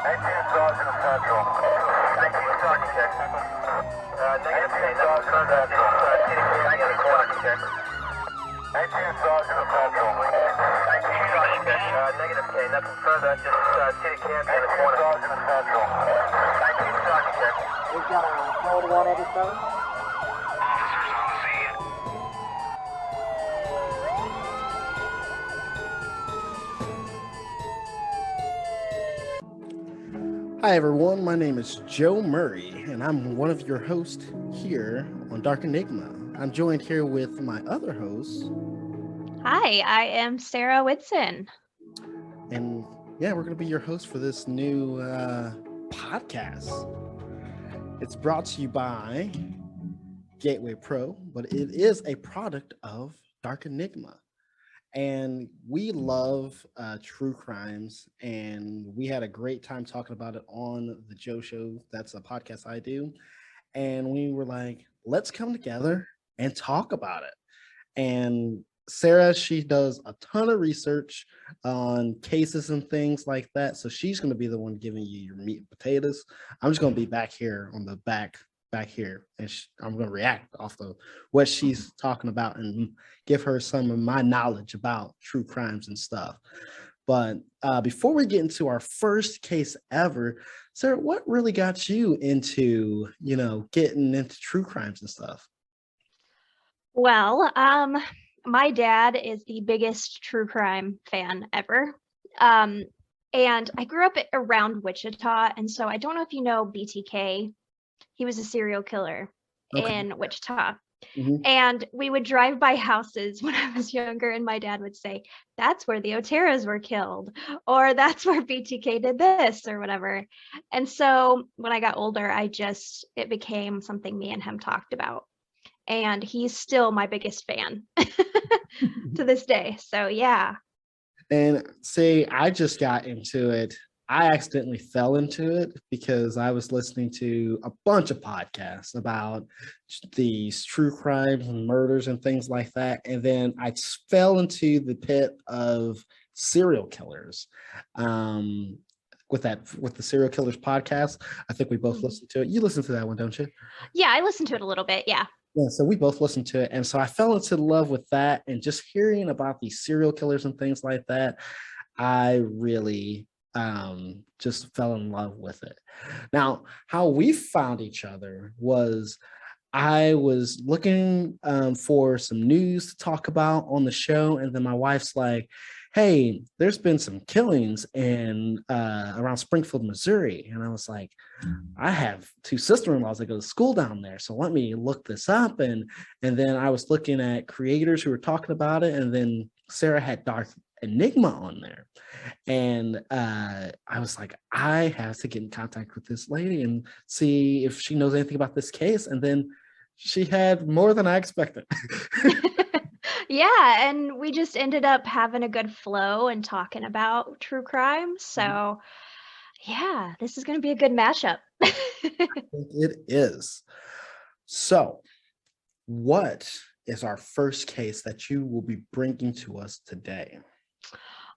Sergeant Central. Thank you, Sergeant check. Negative K, nothing further. Thank you, Sergeant check. 18 Sergeant Central. Thank you, Sergeant check. Negative K, nothing further. Just Teri Jendusa-Nicolai in the corner. Sergeant Central. Thank you, Sergeant check. We've got a code 187. Officers on the scene. Hi everyone, my name is Joe Murray, and I'm one of your hosts here on Dark Enigma. I'm joined here with my other host. Hi, I am Sarah Whitson. And yeah, we're going to be your host for this new podcast. It's brought to you by Gateway Pro, but it is a product of Dark Enigma. And we love true crimes, and we had a great time talking about it on the Joe Show. That's a podcast I do. And we were like, let's come together and talk about it. And Sarah, she does a ton of research on cases and things like that. So she's going to be the one giving you your meat and potatoes. I'm just going to be back here on the back here, and I'm going to react off of what she's talking about and give her some of my knowledge about true crimes and stuff. But before we get into our first case ever, Sarah, what really got you into, getting into true crimes and stuff? Well, my dad is the biggest true crime fan ever. And I grew up around Wichita, and so I don't know if you know BTK. He was a serial killer in Wichita. Mm-hmm. And we would drive by houses when I was younger, and my dad would say, that's where the Oteras were killed, or that's where BTK did this, or whatever. And so when I got older, it became something me and him talked about. And he's still my biggest fan to this day. So, yeah. And see, I just got into it. I accidentally fell into it because I was listening to a bunch of podcasts about these true crimes and murders and things like that. And then I fell into the pit of serial killers. With the Serial Killers podcast, I think we both listened to it. You listen to that one, don't you? Yeah, I listened to it a little bit. Yeah. Yeah, so we both listened to it. And so I fell into love with that, and just hearing about these serial killers and things like that, I really just fell in love with it. Now, how we found each other was I was looking for some news to talk about on the show, and then my wife's like, hey, there's been some killings in around Springfield, Missouri. And I was like, I have two sister-in-laws that go to school down there, so let me look this up. And then I was looking at creators who were talking about it, and then Sarah had Dark Enigma on there. And I was like, I have to get in contact with this lady and see if she knows anything about this case. And then she had more than I expected. Yeah, and we just ended up having a good flow and talking about true crime. So, yeah, this is going to be a good mashup. I think it is. So, what is our first case that you will be bringing to us today?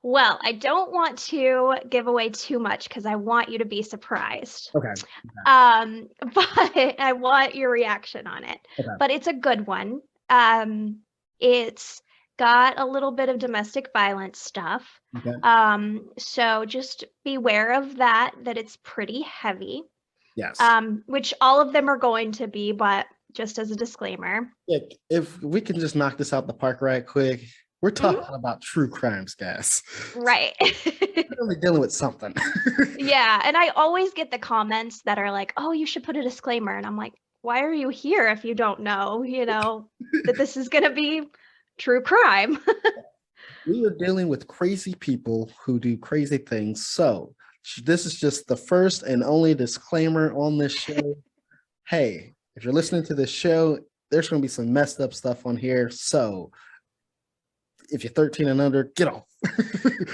Well, I don't want to give away too much because I want you to be surprised. Okay. But I want your reaction on it. Okay. But it's a good one. It's got a little bit of domestic violence stuff. Okay. So just beware of that it's pretty heavy. Yes. Which all of them are going to be, but just as a disclaimer. Yeah, if we can just knock this out the park right quick. We're talking about true crimes, guys. Right. We're only dealing with something. Yeah. And I always get the comments that are like, oh, you should put a disclaimer. And I'm like, why are you here if you don't know, that this is going to be true crime? We are dealing with crazy people who do crazy things. So this is just the first and only disclaimer on this show. Hey, if you're listening to this show, there's going to be some messed up stuff on here. So if you're 13 and under, get off.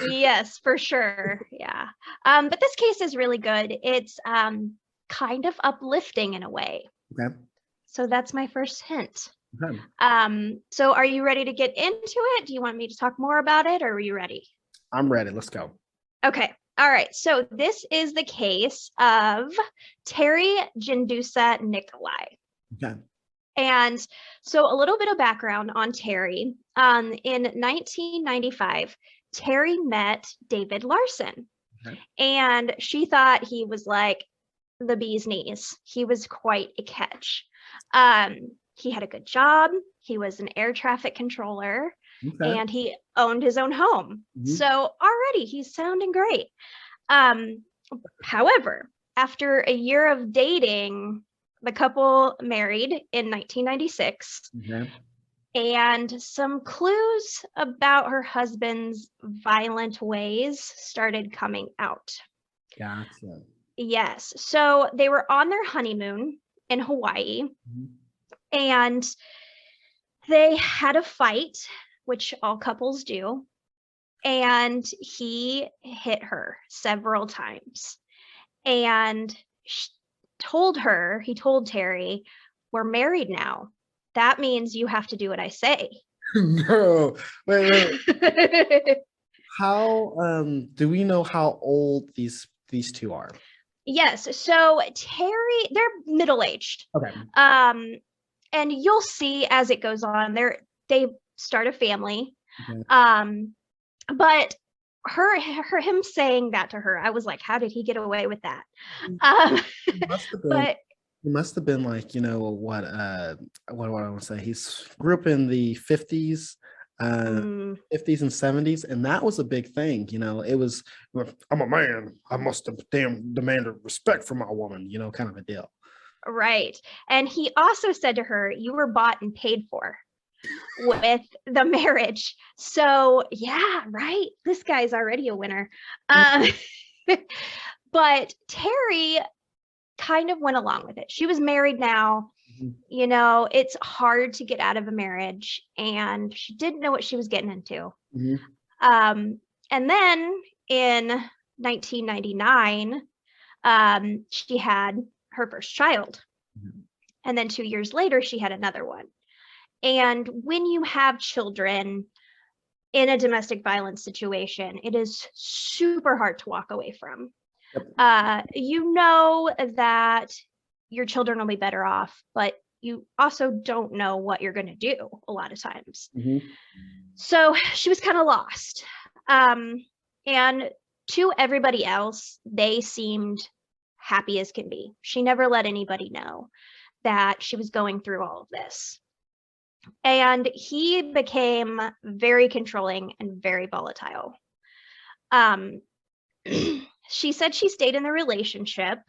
Yes, for sure. Yeah. But this case is really good. It's kind of uplifting in a way. Okay. So that's my first hint. Okay. So are you ready to get into it? Do you want me to talk more about it, or are you ready? I'm ready. Let's go. Okay. All right. So this is the case of Teri Jendusa-Nicolai. Okay. And so a little bit of background on Teri. In 1995, Teri met David Larson. Okay. And she thought he was like the bee's knees. He was quite a catch. He had a good job. He was an air traffic controller. Okay. And he owned his own home. Mhm. So already he's sounding great. However, after a year of dating, the couple married in 1996. Okay. And some clues about her husband's violent ways started coming out. Gotcha. Yes. So they were on their honeymoon in Hawaii, Mhm. and they had a fight, which all couples do. And he hit her several times. And told Teri, "We're married now. That means you have to do what I say." No, wait. How do we know how old these two are? Yes. So Teri, they're middle-aged. Okay. And you'll see as it goes on, they start a family. Okay. But him saying that to her, I was like, how did he get away with that? It must have been, But it must have been like, you know, what I want to say. He's grew up in the 50s, 50s and 70s, and that was a big thing. You know, it was, I'm a man, I must demand respect from my woman, you know, kind of a deal. right. And he also said to her, "You were bought and paid for with the marriage." So yeah, right. This guy's already a winner. But Teri kind of went along with it. She was married now. Mhm. You know, it's hard to get out of a marriage, and she didn't know what she was getting into. Mhm. And then in 1999, she had her first child. Mhm. And then 2 years later, she had another one. And when you have children in a domestic violence situation, it is super hard to walk away from. Yep. You know that your children will be better off, but you also don't know what you're going to do a lot of times. Mhm. So she was kind of lost. And to everybody else, they seemed happy as can be. She never let anybody know that she was going through all of this. And he became very controlling and very volatile. She said she stayed in the relationship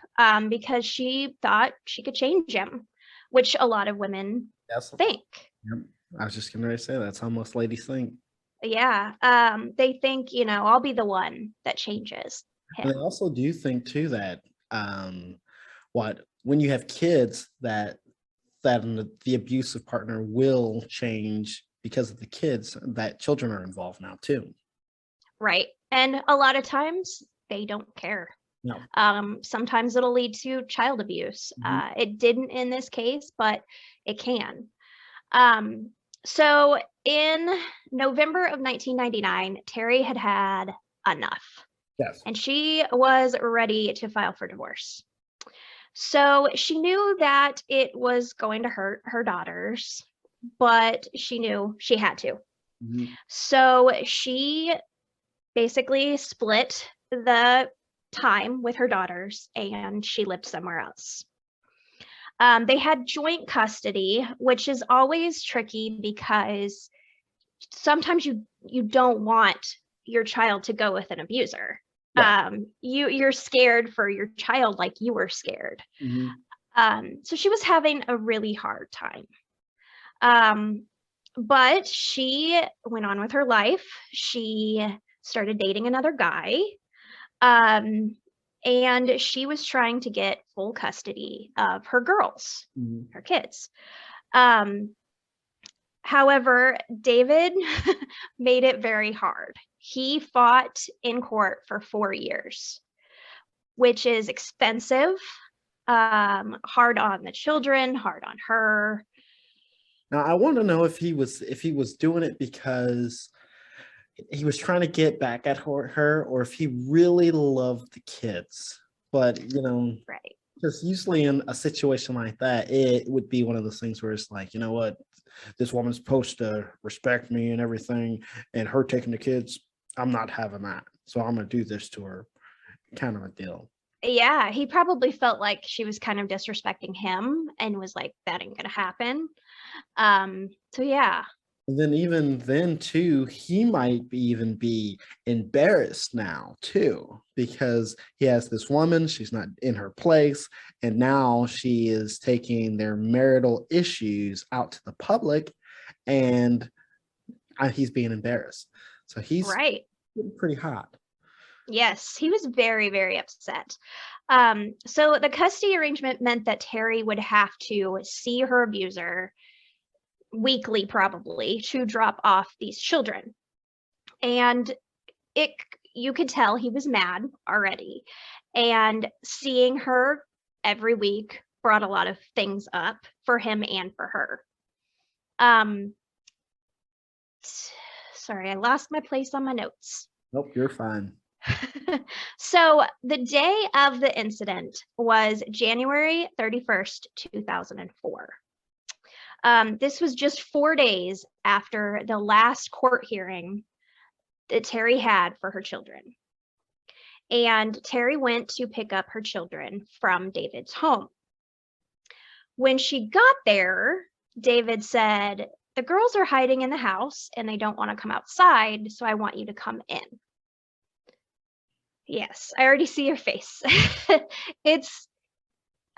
because she thought she could change him, which a lot of women Yes. think. Yep. I was just going to say that's how most ladies think. Yeah. They think, you know, I'll be the one that changes And him. they also do think too that when you have kids that the abusive partner will change because of the kids, that children are involved now too. Right. And a lot of times they don't care. No. Sometimes it'll lead to child abuse. Mhm. It didn't in this case, but it can. So in November of 1999, Teri had had enough. Yes. And she was ready to file for divorce. So she knew that it was going to hurt her daughters, but she knew she had to. Mhm. So she basically split the time with her daughters and she lived somewhere else. They had joint custody, which is always tricky because sometimes you don't want your child to go with an abuser. Yeah. You're scared for your child like you were scared. Mhm. So she was having a really hard time. But she went on with her life. She started dating another guy. And she was trying to get full custody of her girls, Mhm. her kids. However, David made it very hard. He fought in court for 4 years, which is expensive, hard on the children, hard on her. Now I want to know if he was doing it because he was trying to get back at her, or if he really loved the kids. But Right. because usually in a situation like that, it would be one of those things where it's like, you know what, this woman's supposed to respect me and everything, and her taking the kids, I'm not having that. So I'm gonna do this to her, kind of a deal. Yeah, he probably felt like she was kind of disrespecting him and was like, that ain't gonna happen. So yeah. And then even then too, he might even be embarrassed now too, because he has this woman, she's not in her place, and now she is taking their marital issues out to the public, and he's being embarrassed. So he's Right. getting pretty hot. Yes, he was very, very upset. So the custody arrangement meant that Teri would have to see her abuser weekly, probably, to drop off these children. And you could tell he was mad already. And seeing her every week brought a lot of things up for him and for her. Sorry, I lost my place on my notes. Nope, you're fine. So the day of the incident was January 31st, 2004. This was just 4 days after the last court hearing that Teri had for her children. And Teri went to pick up her children from David's home. When she got there, David said, "The girls are hiding in the house and they don't want to come outside, so I want you to come in." Yes, I already see your face. It's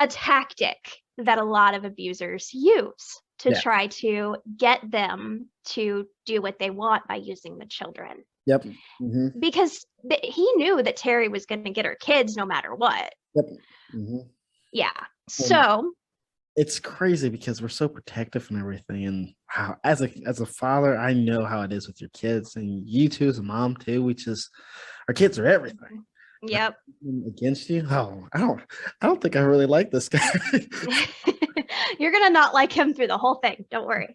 a tactic that a lot of abusers use to try to get them to do what they want by using the children. Yep. Mm-hmm. Because he knew that Teri was going to get her kids no matter what. Yep. Mm-hmm. Yeah. So it's crazy because we're so protective and everything. And how, as a father, I know how it is with your kids, and you too as a mom too. Our kids are everything. Yep. Against you? Oh, I don't think I really like this guy. You're gonna not like him through the whole thing. Don't worry.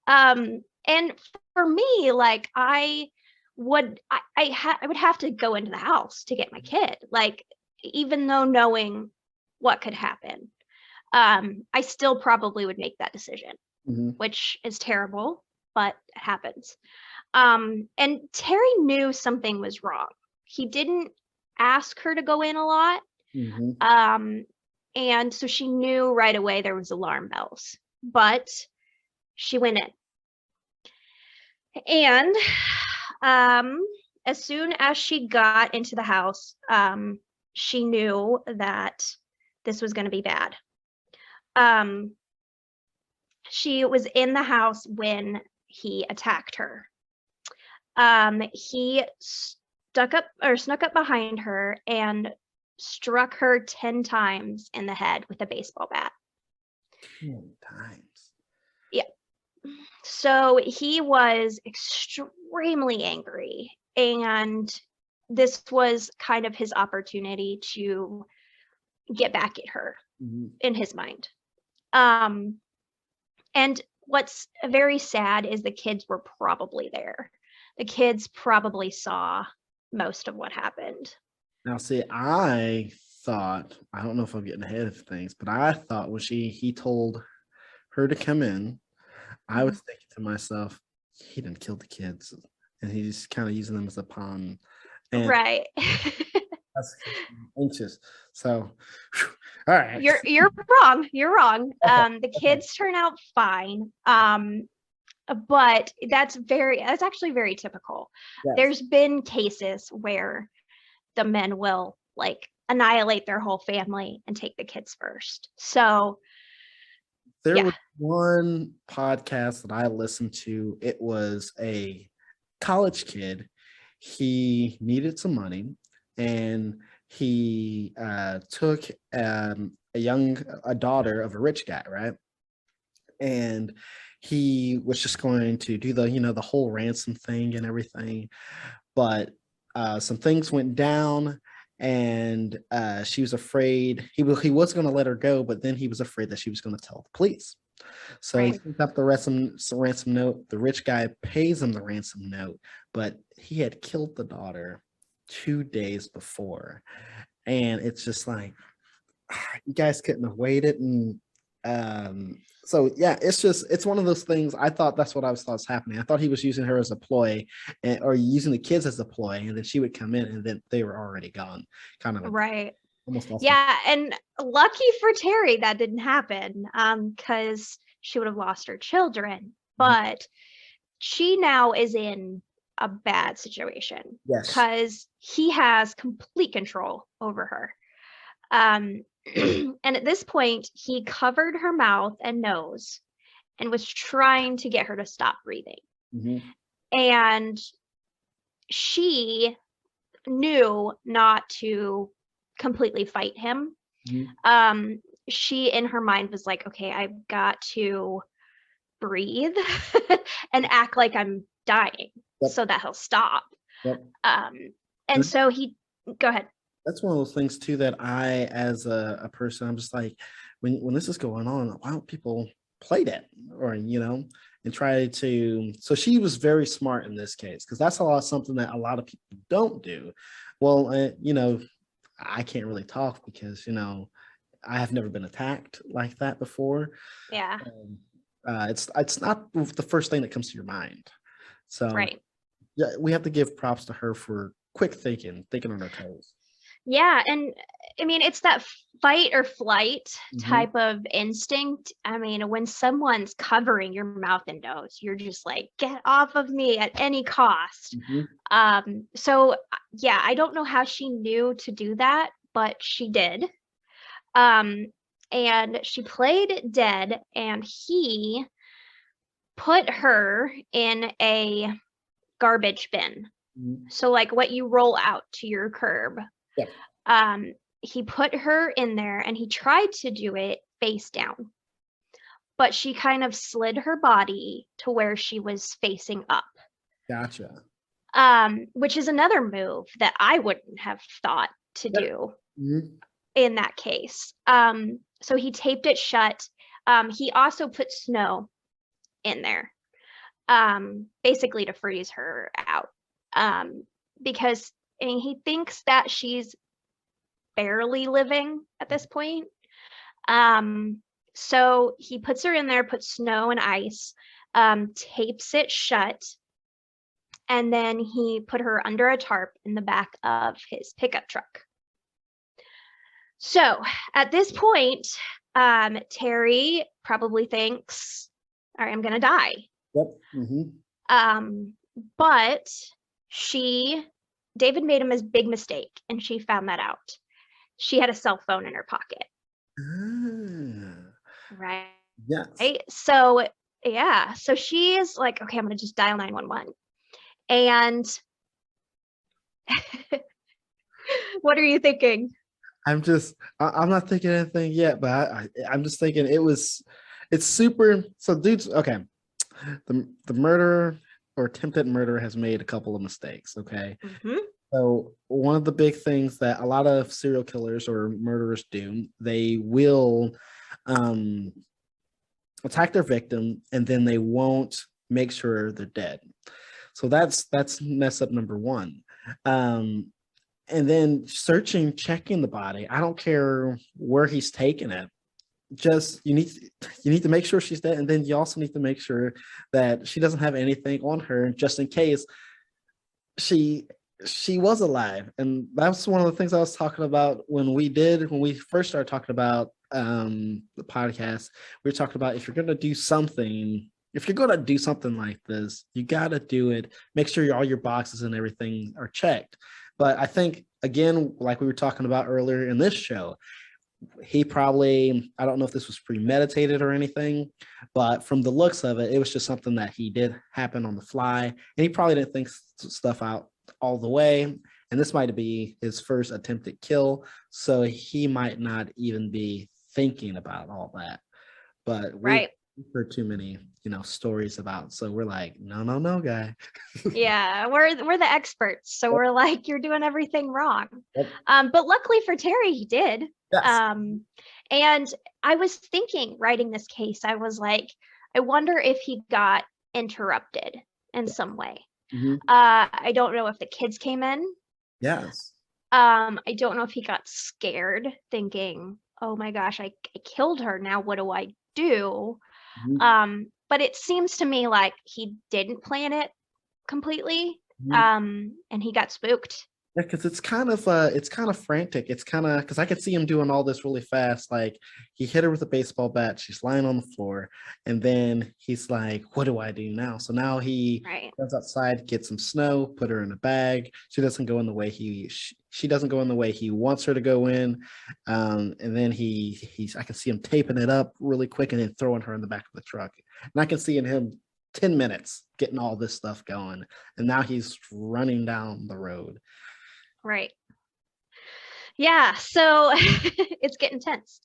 And for me, like I would have to go into the house to get my kid. Like, even though knowing what could happen, I still probably would make that decision, which is terrible, but it happens. And Teri knew something was wrong. He didn't ask her to go in a lot. And so she knew right away there was alarm bells, but she went in. And as soon as she got into the house, she knew that this was going to be bad. She was in the house when he attacked her. He snuck up behind her and struck her 10 times in the head with a baseball bat. 10 times. Yeah. So he was extremely angry, and this was kind of his opportunity to get back at her in his mind. And what's very sad is the kids were probably there. The kids probably saw most of what happened. Now, see, I thought, I don't know if I'm getting ahead of things, but I thought when he told her to come in, I was thinking to myself, he didn't kill the kids, and he's kind of using them as a pawn. And right. That's anxious. So, all right. You're wrong. You're wrong. The kids turn out fine. But that's actually very typical. Yes. There's been cases where the men will like annihilate their whole family and take the kids first. So there was one podcast that I listened to. It was a college kid. He needed some money, and he took a daughter of a rich guy, right? And he was just going to do the whole ransom thing and everything, but some things went down, and she was afraid. He was going to let her go, but then he was afraid that she was going to tell the police. So he Right. picks up the ransom note. The rich guy pays him the ransom note, but he had killed the daughter 2 days before. And it's just like, you guys couldn't have waited. And so yeah, it's one of those things. I thought that's what I thought was happening. I thought he was using her as a ploy, or using the kids as a ploy, and then she would come in and then they were already gone. Kind of Right. almost lost. Yeah, and lucky for Terry that didn't happen, because she would have lost her children. But she now is in a bad situation Yes. because he has complete control over her. And at this point, he covered her mouth and nose and was trying to get her to stop breathing. Mhm. And she knew not to completely fight him. Mhm. She in her mind was like, okay, I've got to breathe and act like I'm dying Yep. so that he'll stop. Yep. And And so he, go ahead. that's one of those things too that I, as a person, I'm just like, when this is going on, why don't people play that, or and try to. So she was very smart in this case, because that's something that a lot of people don't do. Well, I can't really talk because I have never been attacked like that before. Yeah. It's not the first thing that comes to your mind. So Right. yeah, we have to give props to her for quick thinking on her toes. Yeah, and I mean, it's that fight or flight Mhm. type of instinct. I mean, when someone's covering your mouth and nose, you're just like, get off of me at any cost. So yeah, I don't know how she knew to do that, but she did. And she played dead, and he put her in a garbage bin. Mhm. So like what you roll out to your curb. Yeah. He put her in there and he tried to do it face down, but she kind of slid her body to where she was facing up. Gotcha. Which is another move that I wouldn't have thought to do Mhm. in that case. So he taped it shut. He also put snow in there, basically to freeze her out. Because he thinks that she's barely living at this point. So he puts her in there, puts snow and ice, tapes it shut, and then he put her under a tarp in the back of his pickup truck. So at this point, Terry probably thinks, all right, I'm gonna die. Yep. Mm-hmm. But David made him a big mistake, and she found that out. She had a cell phone in her pocket. Right. Yes. Right. So yeah. So she's like, okay, I'm gonna just dial 911. And what are you thinking? I'm not thinking anything yet, but I'm just thinking it's super. So dudes, okay. The murderer or attempted murderer has made a couple of mistakes. Okay. Mm-hmm. So one of the big things that a lot of serial killers or murderers do, they will attack their victim and then they won't make sure they're dead. So that's mess up number one. And then checking the body. I don't care where he's taken it. Just you need to make sure she's dead, and then you also need to make sure that she doesn't have anything on her, just in case she was alive. And that's one of the things I was talking about when we first started talking about the podcast. We were talking about if you're gonna do something like this, you gotta do it. Make sure all your boxes and everything are checked. But I think, again, like we were talking about earlier in this show, he probably, I don't know if this was premeditated or anything, but from the looks of it, it was just something that he did happen on the fly. And he probably didn't think stuff out all the way. And this might be his first attempted kill. So he might not even be thinking about all that. But Right. we've heard too many, stories about. So we're like, no, guy. Yeah, we're the experts. So we're like, you're doing everything wrong. Yep. But luckily for Terry, he did. Yes. And I was thinking, writing this case, I was like, I wonder if he got interrupted in some way. Mhm. I don't know if the kids came in. Yes. I don't know if he got scared, thinking, oh my gosh, I killed her. Now what do I do? Mhm. But it seems to me like he didn't plan it completely. Mhm. And he got spooked. Yeah, because it's kind of frantic. It's kind of because I could see him doing all this really fast. Like he hit her with a baseball bat. She's lying on the floor, and then he's like, "What do I do now?" So now he Right. goes outside, gets some snow, put her in a bag. She doesn't go in the way she doesn't go in the way he wants her to go in, and then he's I can see him taping it up really quick and then throwing her in the back of the truck. And I can see in him 10 minutes getting all this stuff going, and now he's running down the road. Right. Yeah. So it's getting tense.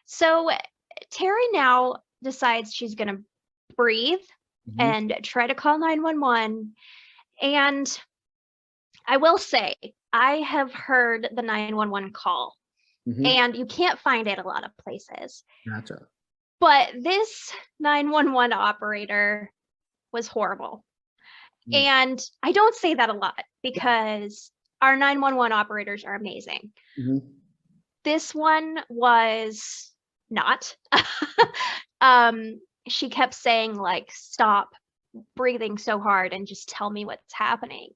So Terry now decides she's going to breathe Mhm. and try to call 911. And I will say, I have heard the 911 call, Mhm. and you can't find it a lot of places. Gotcha. But this 911 operator was horrible. Mm. And I don't say that a lot because our 911 operators are amazing. Mhm. This one was not. She kept saying, like, stop breathing so hard and just tell me what's happening.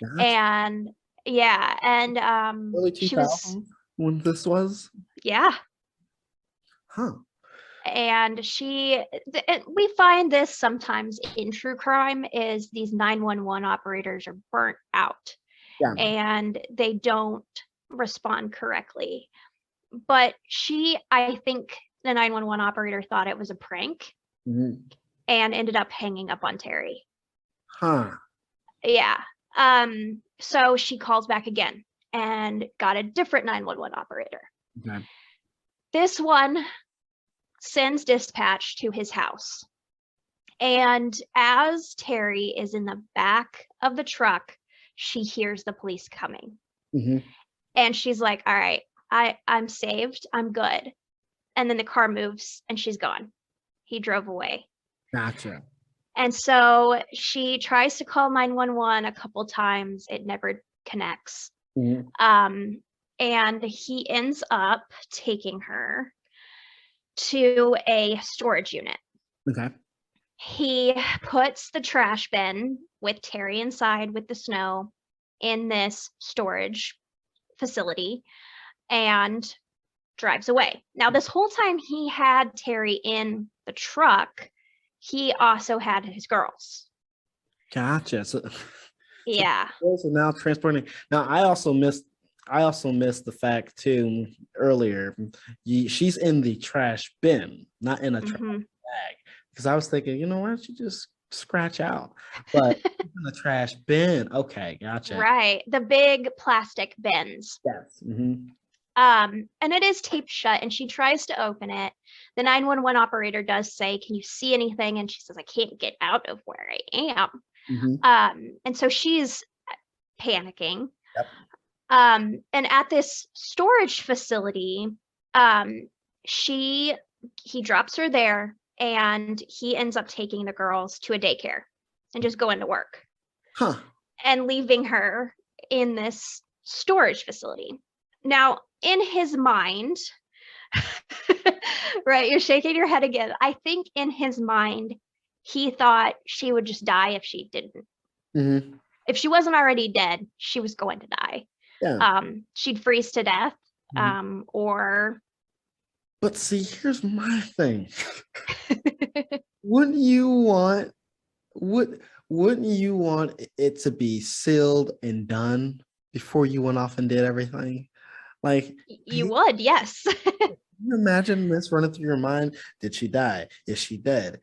Gotcha. And yeah, and Early she was, 2000s when this was? yeah. Huh. And we find this sometimes in true crime, is these 911 operators are burnt out Yeah. and they don't respond correctly. But I think the 911 operator thought it was a prank Mhm. and ended up hanging up on Terry. Huh. Yeah. So she calls back again and got a different 911 operator. Okay. This one sends dispatch to his house. And as Terry is in the back of the truck, she hears the police coming. Mhm. And she's like, all right, I'm saved. I'm good. And then the car moves and she's gone. He drove away. Gotcha. And so she tries to call 911 a couple times. It never connects. Mhm. And he ends up taking her to a storage unit. Okay. He puts the trash bin with Terry inside with the snow in this storage facility and drives away. Now, this whole time he had Terry in the truck, he also had his girls. Gotcha. So Yeah. girls are now transporting. Now I also missed the fact too earlier. She's in the trash bin, not in a trash Mhm. bag. Because I was thinking, why don't you just scratch out? But in the trash bin. Okay, gotcha. Right. The big plastic bins. Yes. Mhm. And it is taped shut, and she tries to open it. The 911 operator does say, can you see anything? And she says, I can't get out of where I am. Mhm. And so she's panicking. Yep. And at this storage facility, he drops her there, and he ends up taking the girls to a daycare and just going to work Huh. and leaving her in this storage facility. Now, in his mind, right, you're shaking your head again. I think in his mind, he thought she would just die if she didn't. Mhm. If she wasn't already dead, she was going to die. Yeah. She'd freeze to death, Mhm. or But see, here's my thing. Wouldn't you want wouldn't you want it to be sealed and done before you went off and did everything? Like, you would, yes. can you imagine this running through your mind? Did she die? Is she dead?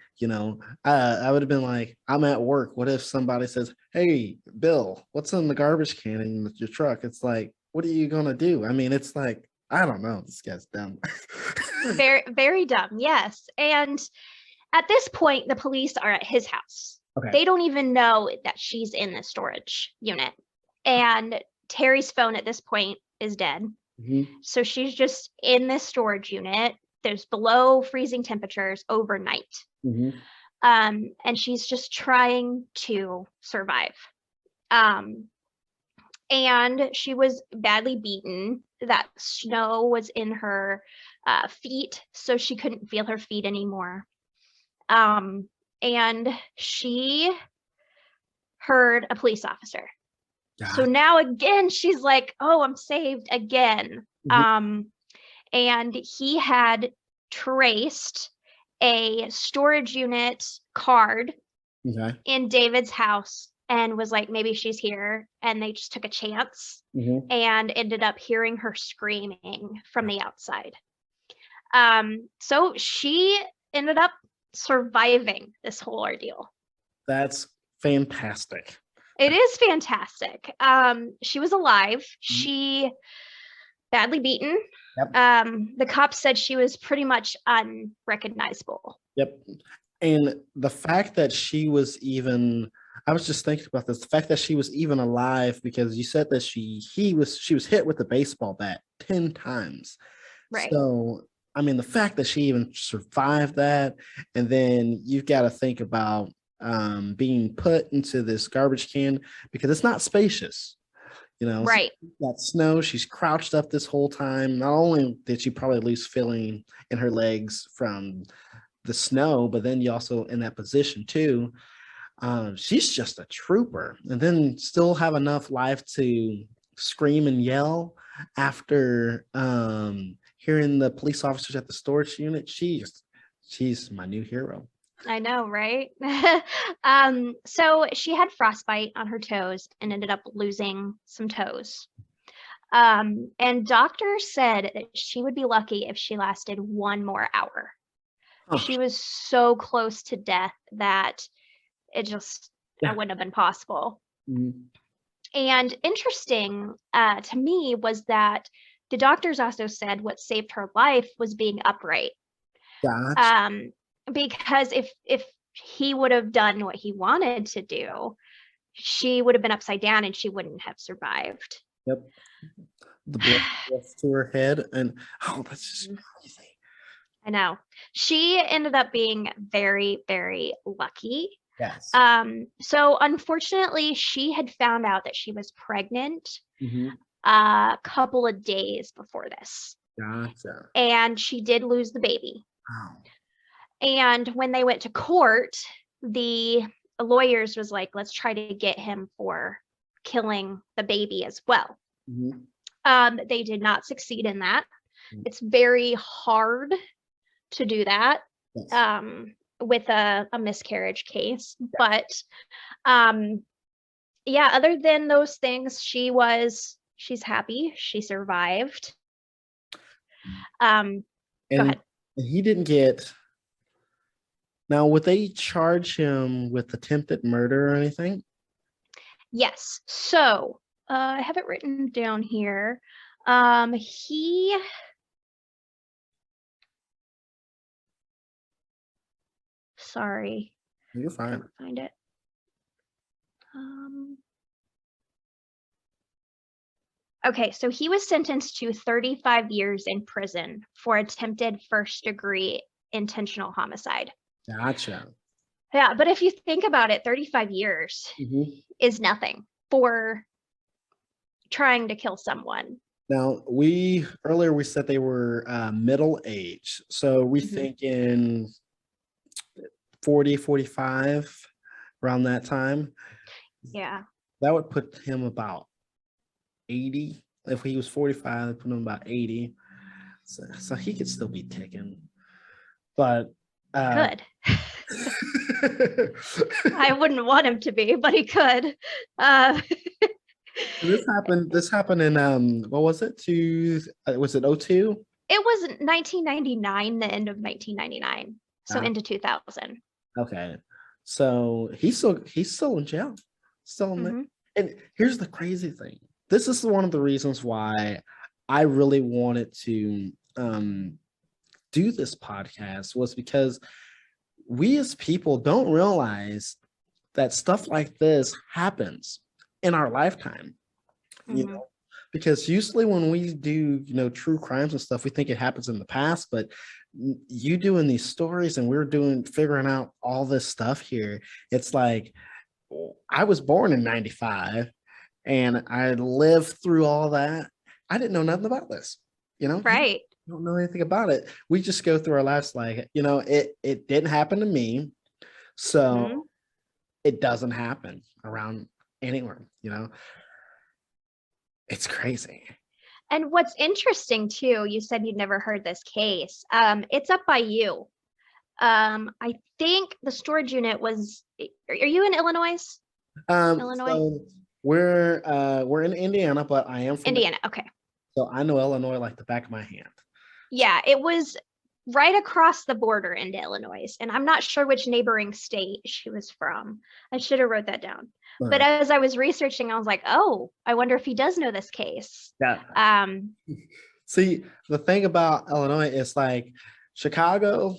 I would have been like, I'm at work. What if somebody says, hey, Bill, what's in the garbage can in your truck? It's like, what are you gonna do? I mean, it's like, I don't know. This guy's dumb. Very, very dumb, yes. And at this point, the police are at his house. Okay. They don't even know that she's in the storage unit. And Terry's phone at this point is dead. So she's just in this storage unit. There's below freezing temperatures overnight. And she's just trying to survive. And she was badly beaten. That snow was in her feet, so she couldn't feel her feet anymore. And she heard a police officer. So now again, she's like, oh, I'm saved again. And he had traced a storage unit card in David's house and was like, maybe she's here. And they just took a chance and ended up hearing her screaming from the outside. So she ended up surviving this whole ordeal. That's fantastic. It is fantastic. She was alive. She badly beaten. The cops said she was pretty much unrecognizable. And the fact that she was even, I was just thinking about this, the fact that she was even alive, because you said that she was hit with a baseball bat 10 times. Right. So, I mean, the fact that she even survived that, and then you've got to think about being put into this garbage can, because it's not spacious. Right. That snow, she's crouched up this whole time. Not only did she probably lose feeling in her legs from the snow, but then you also in that position too. She's just a trooper, and then still have enough life to scream and yell after hearing the police officers at the storage unit. She's my new hero. I know, right? So she had frostbite on her toes and ended up losing some toes. And doctors said that she would be lucky if she lasted 1 more hour. She was so close to death that it wouldn't have been possible. And interesting to me was that the doctors also said what saved her life was being upright. Because if he would have done what he wanted to do, she would have been upside down and she wouldn't have survived. The blood gets to her head, and that's just crazy. I know. She ended up being very, very lucky. Yes. So unfortunately, she had found out that she was pregnant a couple of days before this. Gotcha. And she did lose the baby. Wow. And when they went to court, the lawyers was like, let's try to get him for killing the baby as well. They did not succeed in that. It's very hard to do that with a miscarriage case. But yeah, other than those things, she's happy. She survived. Go ahead. He didn't get. Now, would they charge him with attempted murder or anything? Yes. So I have it written down here. Sorry. You're fine. I can't find it. Okay, so he was sentenced to 35 years in prison for attempted first-degree intentional homicide. Gotcha. Yeah, but if you think about it, 35 years is nothing for trying to kill someone. Now, earlier we said they were middle age. So we thinking 40, 45, around that time. Yeah. That would put him about 80. If he was 45, that put him about 80. So he could still be ticking. But Good. I wouldn't want him to be, but he could. This happened in what was it? Was it 02? It was 1999, the end of 1999. So into 2000. Okay. So he's still in jail. Still in there. And here's the crazy thing. This is one of the reasons why I really wanted to do this podcast, was because we as people don't realize that stuff like this happens in our lifetime. You know, because usually when we do, true crimes and stuff, we think it happens in the past, but you doing these stories and figuring out all this stuff here. It's like, I was born in 95 and I lived through all that. I didn't know nothing about this, Right. You don't know anything about it. We just go through our lives like, it didn't happen to me. So it doesn't happen around anywhere, It's crazy. And what's interesting too, you said you'd never heard this case. It's up by you. I think the storage unit was. Are you in Illinois? Illinois? So we're in Indiana, but I am from Indiana. Okay. So I know Illinois like the back of my hand. Yeah, it was right across the border into Illinois, and I'm not sure which neighboring state she was from. I should have wrote that down. But as I was researching, I was like, oh, I wonder if he does know this case. Yeah. See, the thing about Illinois is like Chicago,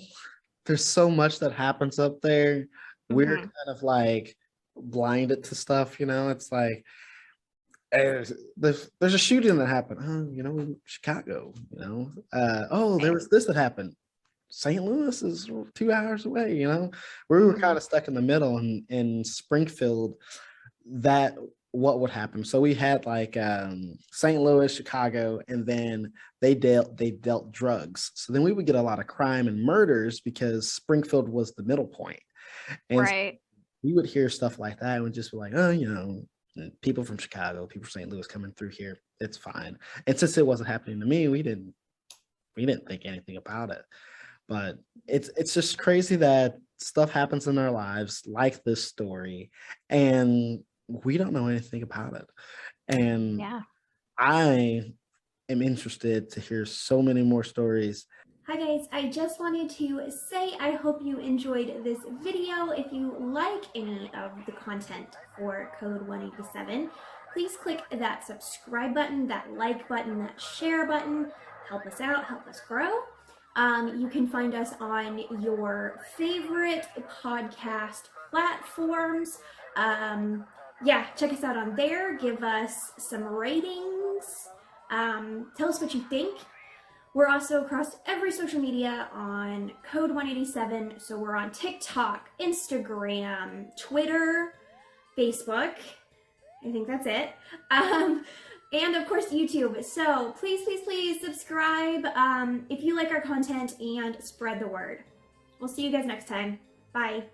there's so much that happens up there. We're kind of like blinded to stuff, It's like there's a shooting that happened. Chicago, there was this that happened. St. Louis is 2 hours away, We were kind of stuck in the middle in Springfield. That what would happen. So we had like St. Louis, Chicago, and then they dealt drugs. So then we would get a lot of crime and murders because Springfield was the middle point. And right. We would hear stuff like that and we'd just be like, oh, people from Chicago, people from St. Louis coming through here, it's fine. And since it wasn't happening to me, we didn't think anything about it. But it's just crazy that stuff happens in our lives like this story and we don't know anything about it. And I am interested to hear so many more stories. Hi guys, I just wanted to say I hope you enjoyed this video. If you like any of the content for Code 187, please click that subscribe button, that like button, that share button. Help us out, help us grow. You can find us on your favorite podcast platforms. Check us out on there. Give us some ratings. Tell us what you think. We're also across every social media on Code 187. So we're on TikTok, Instagram, Twitter, Facebook. I think that's it. And of course, YouTube. So please subscribe if you like our content and spread the word. We'll see you guys next time. Bye.